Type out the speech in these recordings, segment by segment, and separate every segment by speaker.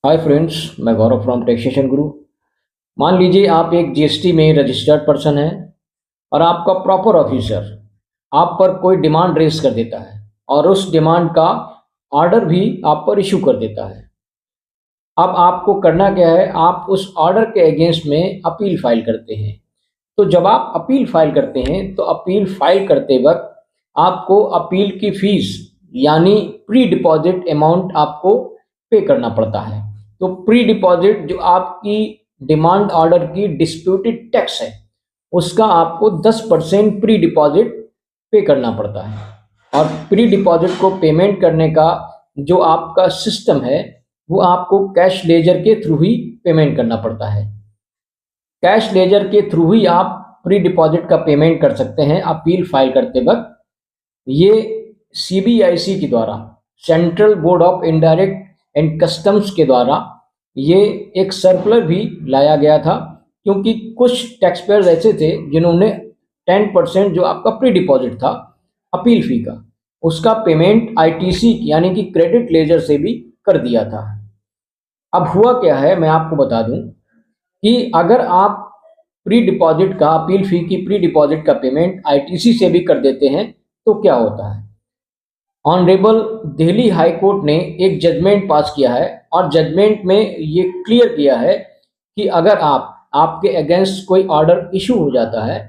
Speaker 1: Hi friends, मैं गौरव from taxation गुरु। मान लीजिए आप एक जीएसटी में रजिस्टर्ड पर्सन है और आपका प्रॉपर ऑफिसर आप पर कोई डिमांड रेज कर देता है और उस डिमांड का ऑर्डर भी आप पर इशू कर देता है। अब आपको करना क्या है, आप उस ऑर्डर के अगेंस्ट में अपील फाइल करते हैं। तो जब आप अपील फाइल करते हैं तो अपील फाइल करते वक्त आपको अपील की फीस यानी प्री डिपॉजिट अमाउंट आपको पे करना पड़ता है। तो प्री डिपॉजिट जो आपकी डिमांड ऑर्डर की डिस्प्यूटेड टैक्स है उसका आपको 10% प्री डिपॉजिट पे करना पड़ता है। और प्री डिपॉजिट को पेमेंट करने का जो आपका सिस्टम है वो आपको कैश लेजर के थ्रू ही पेमेंट करना पड़ता है। कैश लेजर के थ्रू ही आप प्री डिपॉजिट का पेमेंट कर सकते हैं अपील फाइल करते वक्त। ये सीबीआईसी के द्वारा, central board of indirect and customs के द्वारा ये एक सर्कुलर भी लाया गया था, क्योंकि कुछ टैक्स पेयर्स ऐसे थे जिन्होंने 10% जो आपका प्री डिपॉजिट था अपील फी का, उसका पेमेंट आईटीसी यानी कि क्रेडिट लेजर से भी कर दिया था। अब हुआ क्या है, मैं आपको बता दूं कि अगर आप प्री डिपॉजिट का अपील फी की प्री डिपॉजिट का पेमेंट आईटीसी से भी कर देते हैं तो क्या होता है। ऑनरेबल दिल्ली हाई कोर्ट ने एक जजमेंट पास किया है और जजमेंट में ये क्लियर किया है कि अगर आपके अगेंस्ट कोई ऑर्डर इशू हो जाता है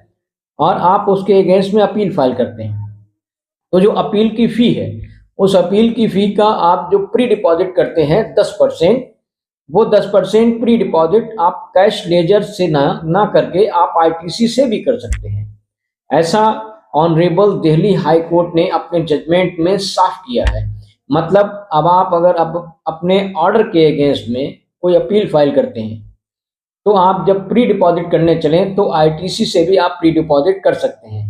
Speaker 1: और आप उसके अगेंस्ट में अपील फाइल करते हैं तो जो अपील की फ़ी है उस अपील की फ़ी का आप जो प्री डिपॉजिट करते हैं 10%, वो 10% प्री डिपॉजिट आप कैश लेजर से ना करके आप आईटीसी से भी कर सकते हैं। ऐसा ऑनरेबल दिल्ली हाई कोर्ट ने अपने जजमेंट में साफ किया है। मतलब अब आप अगर अब अपने ऑर्डर के अगेंस्ट में कोई अपील फाइल करते हैं तो आप जब प्री डिपॉजिट करने चलें तो आईटीसी से भी आप प्री डिपॉजिट कर सकते हैं।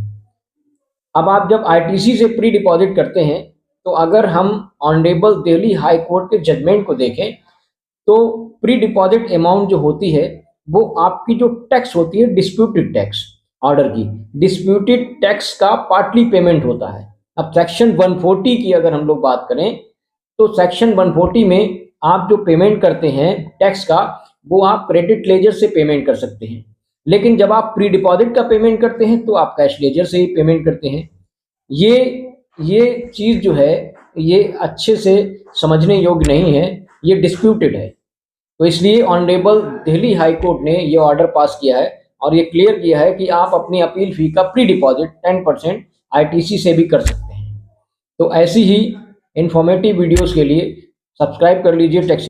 Speaker 1: अब आप जब आईटीसी से प्री डिपॉजिट करते हैं तो अगर हम ऑनरेबल दिल्ली हाई कोर्ट के जजमेंट को देखें तो प्री डिपॉजिट अमाउंट जो होती है वो आपकी जो टैक्स होती है डिस्प्यूटेड टैक्स, ऑर्डर की डिस्प्यूटेड टैक्स का पार्टली पेमेंट होता है। अब सेक्शन 140 की अगर हम लोग बात करें तो सेक्शन 140 में आप जो पेमेंट करते हैं टैक्स का वो आप क्रेडिट लेजर से पेमेंट कर सकते हैं, लेकिन जब आप प्री डिपॉजिट का पेमेंट करते हैं तो आप कैश लेजर से ही पेमेंट करते हैं। ये ये चीज़ जो है ये अच्छे से समझने योग्य नहीं है, ये डिस्प्यूटेड है। तो इसलिए ऑनरेबल दिल्ली हाई कोर्ट ने ये ऑर्डर पास किया है और ये क्लियर किया है कि आप अपनी अपील फी का प्री डिपॉजिट 10% आईटीसी से भी कर सकते हैं। तो ऐसी ही इंफॉर्मेटिव वीडियोस के लिए सब्सक्राइब कर लीजिए टैक्स